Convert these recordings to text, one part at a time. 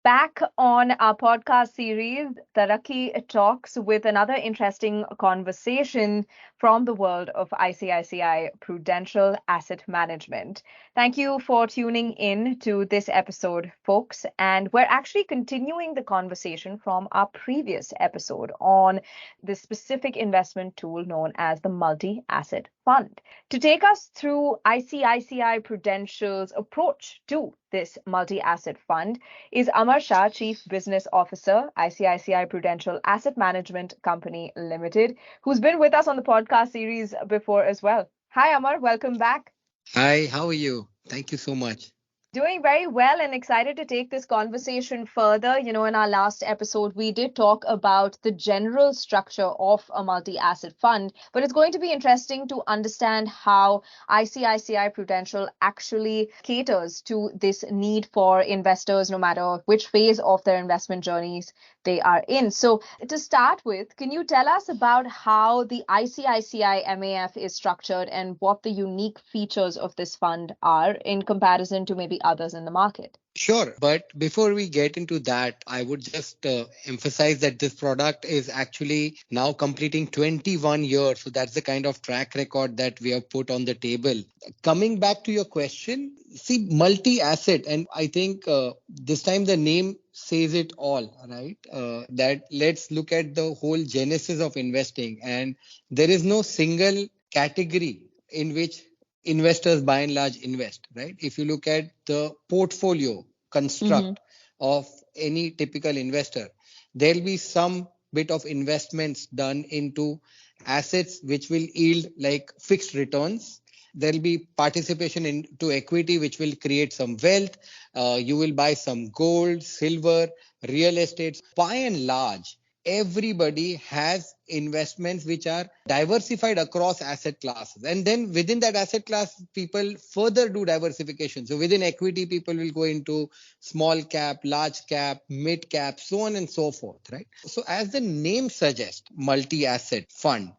Back on our podcast series, Tarakki Talks, with another interesting conversation from the world of ICICI Prudential Asset Management. Thank you for tuning in to this episode, folks. And we're actually continuing the conversation from our previous episode on the specific investment tool known as the Multi-Asset Fund. To take us through ICICI Prudential's approach to this multi-asset fund is Amar Shah, Chief Business Officer, ICICI Prudential Asset Management Company Limited, who's been with us on the podcast series before as well. Hi, Amar. Welcome back. Hi, how are you? Thank you so much. Doing very well and excited to take this conversation further. In our last episode, we did talk about the general structure of a multi-asset fund, but it's going to be interesting to understand how ICICI Prudential actually caters to this need for investors, no matter which phase of their investment journeys they are in. So to start with, can you tell us about how the ICICI MAF is structured and what the unique features of this fund are in comparison to maybe others in the market? Sure, but before we get into that, I would just emphasize that this product is actually now completing 21 years. So that's the kind of track record that we have put on the table. Coming back to your question, see, multi-asset, and I think this time the name says it all, right? That let's look at the whole genesis of investing. And there is no single category in which investors by and large invest, right? If you look at the portfolio construct of any typical investor, there'll be some bit of investments done into assets which will yield like fixed returns. There'll be participation into equity, which will create some wealth. You will buy some gold, silver, real estate. By and large, everybody has investments which are diversified across asset classes. And then within that asset class, people further do diversification. So within equity, people will go into small cap, large cap, mid cap, so on and so forth, right? So as the name suggests, multi-asset fund,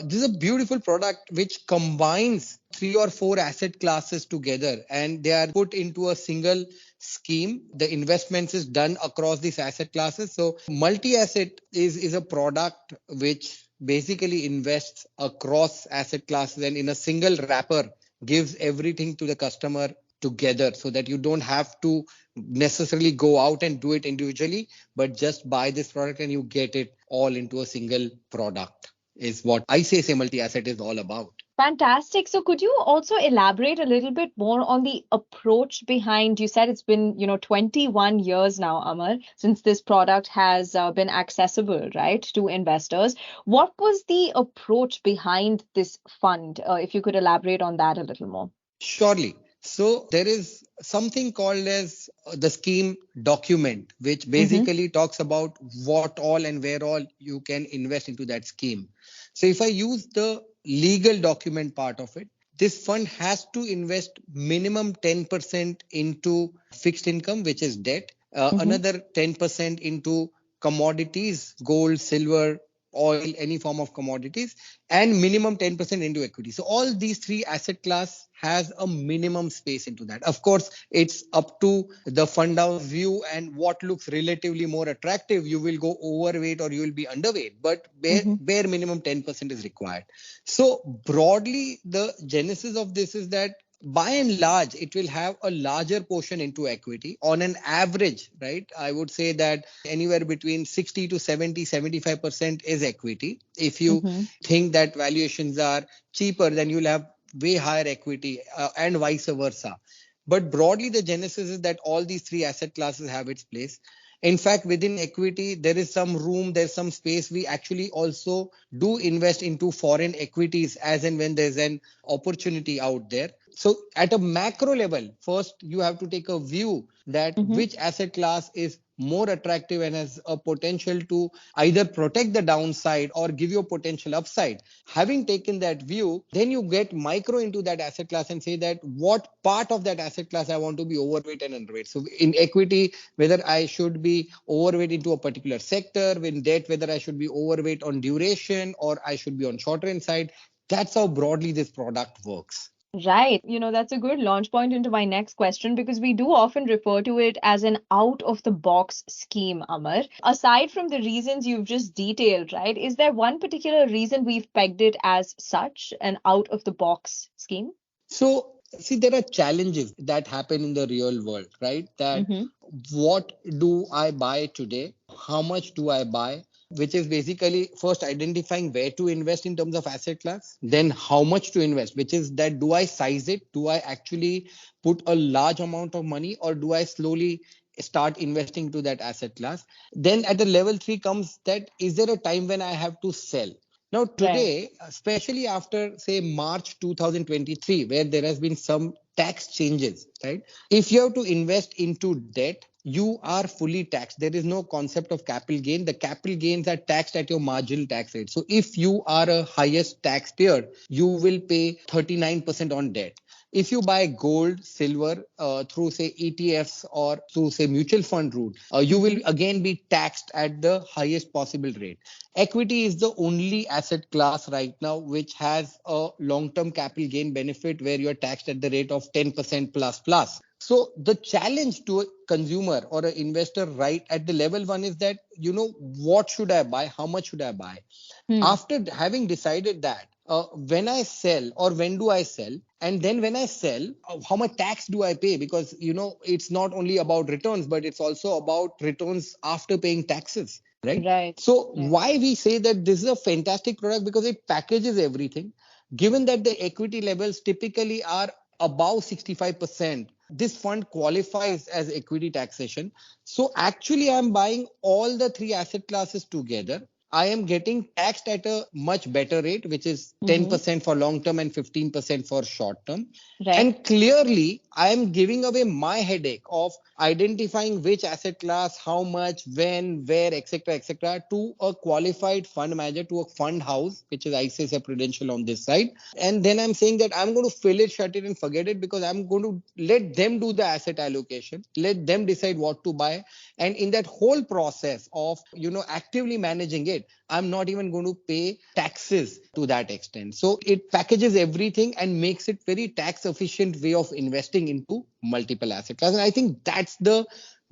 this is a beautiful product which combines 3 or 4 asset classes together and they are put into a single scheme. The investments is done across these asset classes. So multi-asset is a product which basically invests across asset classes and in a single wrapper gives everything to the customer together so that you don't have to necessarily go out and do it individually, but just buy this product and you get it all into a single product is what ICICI Multi-Asset is all about. Fantastic. So could you also elaborate a little bit more on the approach behind, you said it's been, 21 years now, Amar, since this product has been accessible, right, to investors. What was the approach behind this fund? If you could elaborate on that a little more. Surely. So there is something called as the scheme document, which basically talks about what all and where all you can invest into that scheme. So if I use the legal document part of it, this fund has to invest minimum 10% into fixed income, which is debt, another 10% into commodities, gold, silver, oil, any form of commodities, and minimum 10% into equity. So all these 3 asset class has a minimum space into that. Of course, it's up to the fund house view and what looks relatively more attractive. You will go overweight or you will be underweight, but bare minimum 10% is required. So broadly, the genesis of this is that by and large, it will have a larger portion into equity on an average, right? I would say that anywhere between 60 to 70, 75% is equity. If you think that valuations are cheaper, then you'll have way higher equity and vice versa. But broadly, the genesis is that all these 3 asset classes have its place. In fact, within equity, there is some room, there's some space. We actually also do invest into foreign equities as and when there's an opportunity out there. So at a macro level, first you have to take a view that which asset class is more attractive and has a potential to either protect the downside or give you a potential upside. Having taken that view, then you get micro into that asset class and say that what part of that asset class I want to be overweight and underweight. So in equity, whether I should be overweight into a particular sector, in debt, whether I should be overweight on duration or I should be on shorter end side. That's how broadly this product works. Right. That's a good launch point into my next question because we do often refer to it as an out of the box scheme, Amar. Aside from the reasons you've just detailed, right, is there one particular reason we've pegged it as such, an out of the box scheme? So, see, there are challenges that happen in the real world, right? That Mm-hmm. what do I buy today? How much do I buy? Which is basically first identifying where to invest in terms of asset class, then how much to invest, which is that do I size it? Do I actually put a large amount of money or do I slowly start investing to that asset class? Then at the level three comes that is there a time when I have to sell? Now, Right. today, especially after, say, March 2023, where there has been some tax changes, right? If you have to invest into debt, you are fully taxed. There is no concept of capital gain. The capital gains are taxed at your marginal tax rate. So if you are a highest taxpayer, you will pay 39% on debt. If you buy gold, silver through say ETFs or through say mutual fund route, you will Mm-hmm. again be taxed at the highest possible rate. Equity is the only asset class right now which has a long-term capital gain benefit where you're taxed at the rate of 10% plus plus. So the challenge to a consumer or an investor right at the level one is that, what should I buy? How much should I buy? Hmm. After having decided that, when I sell or when do I sell, and then when I sell, how much tax do I pay? Because it's not only about returns, but it's also about returns after paying taxes, right? Right. So Right. why we say that this is a fantastic product because it packages everything. Given that the equity levels typically are above 65%, this fund qualifies as equity taxation. So actually, I'm buying all the three asset classes together. I am getting taxed at a much better rate, which is Mm-hmm. 10% for long term and 15% for short term. Right. And clearly, I am giving away my headache of identifying which asset class, how much, when, where, etc., to a qualified fund manager, to a fund house, which is ICICI Prudential on this side. And then I'm saying that I'm going to fill it, shut it, and forget it because I'm going to let them do the asset allocation, let them decide what to buy. And in that whole process of actively managing it, I'm not even going to pay taxes to that extent. So it packages everything and makes it very tax efficient way of investing into multiple asset classes. And I think that's the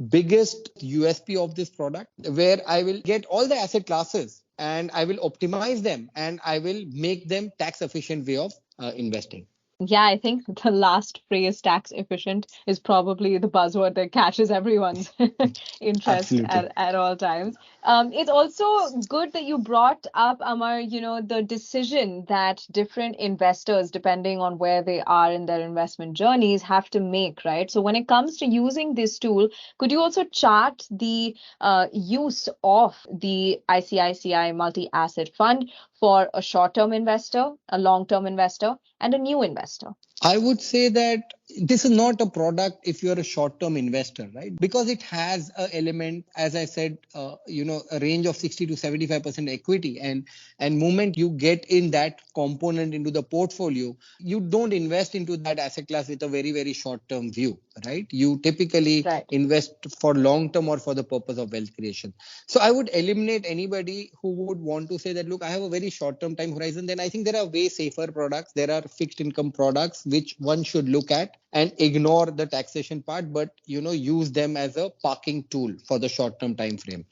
biggest USP of this product, where I will get all the asset classes and I will optimize them and I will make them tax efficient way of investing. Yeah, I think the last phrase, tax efficient, is probably the buzzword that catches everyone's interest Absolutely. at all times. It's also good that you brought up, Amar, the decision that different investors, depending on where they are in their investment journeys, have to make, right? So when it comes to using this tool, could you also chart the use of the ICICI Multi-Asset Fund for a short-term investor, a long-term investor, and a new investor? I would say that this is not a product if you're a short-term investor, right? Because it has an element, as I said, a range of 60 to 75% equity, and moment you get in that component into the portfolio, you don't invest into that asset class with a very very short-term view, right? You typically Right. invest for long-term or for the purpose of wealth creation. So I would eliminate anybody who would want to say that, look, I have a very short-term time horizon. Then I think there are way safer products. There are fixed income products which one should look at and ignore the taxation part, but use them as a parking tool for the short-term time frame.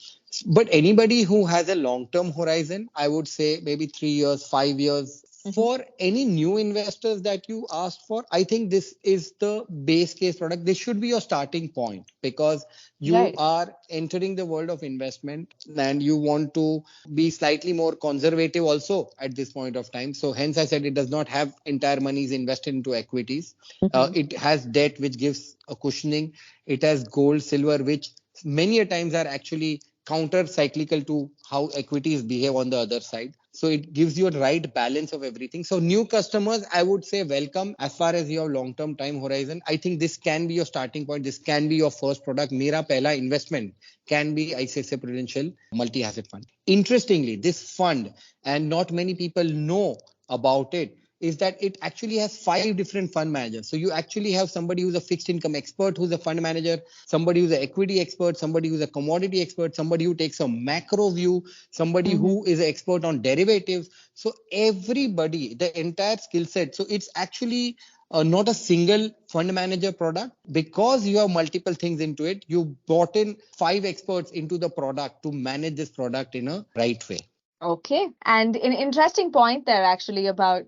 But anybody who has a long-term horizon, I would say maybe 3 years, 5 years. Hmm. For any new investors that you asked for, I think this is the base case product. This should be your starting point because you Right. are entering the world of investment and you want to be slightly more conservative also at this point of time. So hence I said it does not have entire monies invested into equities. Hmm. It has debt which gives a cushioning. It has gold, silver, which many a times are actually counter cyclical to how equities behave on the other side. So it gives you a right balance of everything. So new customers, I would say welcome as far as your long-term time horizon. I think this can be your starting point. This can be your first product. Mera pehla investment can be ICICI Prudential Multi-Asset Fund. Interestingly, this fund, and not many people know about it, is that it actually has five different fund managers. So you actually have somebody who's a fixed income expert, who's a fund manager, somebody who's an equity expert, somebody who's a commodity expert, somebody who takes a macro view, somebody Hmm. who is an expert on derivatives. So everybody, the entire skill set. So it's actually not a single fund manager product. Because you have multiple things into it, you brought in five experts into the product to manage this product in a right way. Okay. And an interesting point there actually about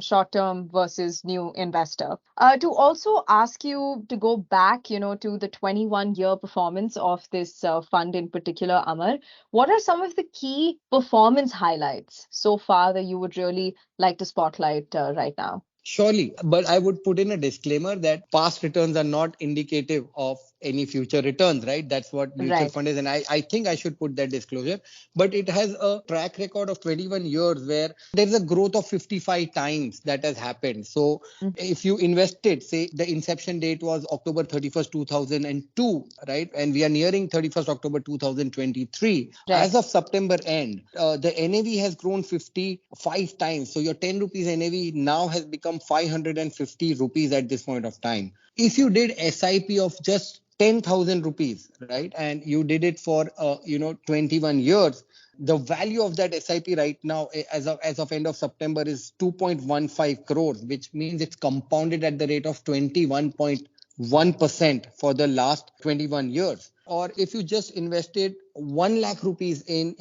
short-term versus new investor. To also ask you to go back, to the 21-year performance of this fund in particular, Amar, what are some of the key performance highlights so far that you would really like to spotlight right now? Surely, but I would put in a disclaimer that past returns are not indicative of any future returns, right? That's what mutual Right. fund is. And I think I should put that disclosure. But it has a track record of 21 years where there's a growth of 55 times that has happened. So Mm. if you invested, say the inception date was October 31st, 2002, right? And we are nearing 31st October 2023. Right. As of September end, the NAV has grown 55 times. So your 10 rupees NAV now has become 550 rupees at this point of time. If you did SIP of just 10,000 rupees, right, and you did it for 21 years, the value of that SIP right now, as of end of September, is 2.15 crores, which means it's compounded at the rate of 21.1% for the last 21 years. Or if you just invested 1 lakh rupees in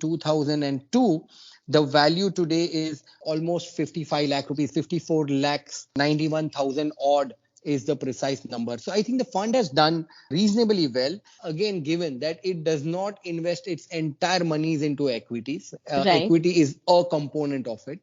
2002, the value today is almost 55 lakh rupees, 54 lakhs 91,000 odd is the precise number. So I think the fund has done reasonably well. Again, given that it does not invest its entire monies into equities, Right. equity is a component of it.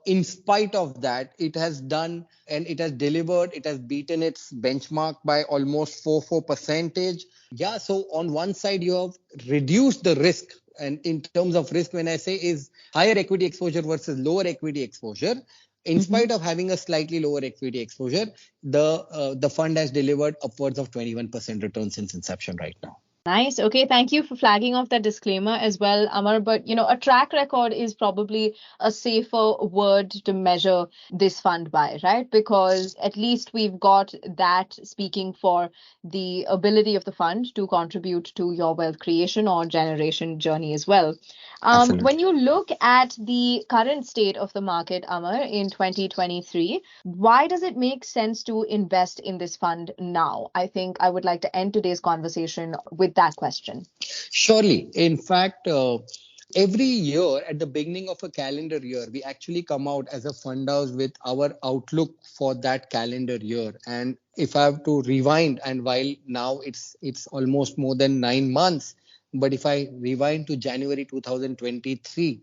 In spite of that, it has done and it has delivered, it has beaten its benchmark by almost 4 percentage. Yeah, so on one side, you have reduced the risk. And in terms of risk, when I say is higher equity exposure versus lower equity exposure, in Mhm. spite of having a slightly lower equity exposure, the fund has delivered upwards of 21% return since inception right now. Nice. Okay. Thank you for flagging off that disclaimer as well, Amar. But, a track record is probably a safer word to measure this fund by, right? Because at least we've got that speaking for the ability of the fund to contribute to your wealth creation or generation journey as well. When Absolutely. you look at the current state of the market, Amar, in 2023, why does it make sense to invest in this fund now? I think I would like to end today's conversation with that question. Surely. In fact, every year at the beginning of a calendar year, we actually come out as a fund house with our outlook for that calendar year. And if I have to rewind, and while now it's almost more than 9 months, but if I rewind to January 2023,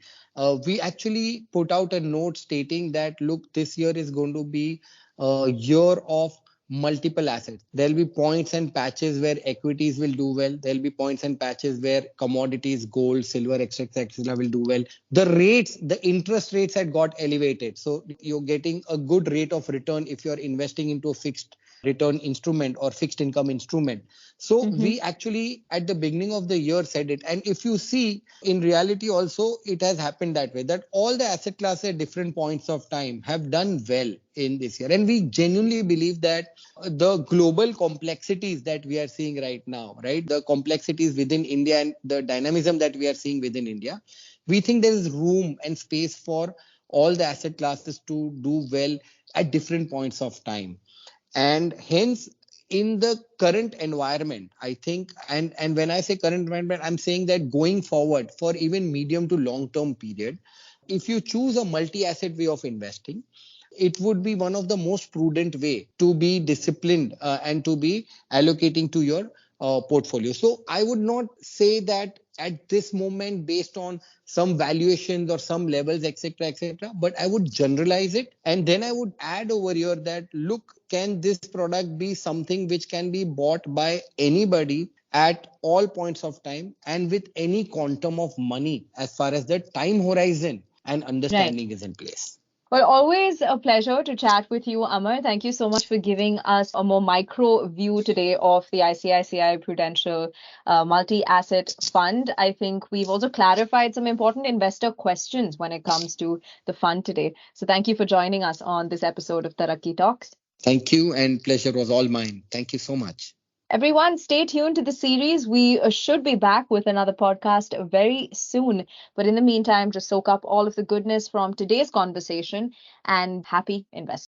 we actually put out a note stating that look, this year is going to be a year of multiple assets. There'll be points and patches where equities will do well. There'll be points and patches where commodities, gold, silver, etc., will do well. The interest rates had got elevated. So you're getting a good rate of return if you're investing into a fixed return instrument or fixed income instrument. So Mm-hmm. we actually at the beginning of the year said it. And if you see in reality also, it has happened that way, that all the asset classes at different points of time have done well in this year. And we genuinely believe that the global complexities that we are seeing right now, right? The complexities within India and the dynamism that we are seeing within India, we think there is room and space for all the asset classes to do well at different points of time. And hence, in the current environment, I think, and when I say current environment, I'm saying that going forward for even medium to long term period, if you choose a multi-asset way of investing, it would be one of the most prudent way to be disciplined and to be allocating to your portfolio. So I would not say that at this moment based on some valuations or some levels, etc., but I would generalize it, and then I would add over here that look, can this product be something which can be bought by anybody at all points of time and with any quantum of money as far as the time horizon and Right. understanding is in place. Well, always a pleasure to chat with you, Amar. Thank you so much for giving us a more micro view today of the ICICI Prudential Multi-Asset Fund. I think we've also clarified some important investor questions when it comes to the fund today. So thank you for joining us on this episode of Tarakki Talks. Thank you, and pleasure was all mine. Thank you so much. Everyone, stay tuned to the series. We should be back with another podcast very soon. But in the meantime, just soak up all of the goodness from today's conversation and happy investing.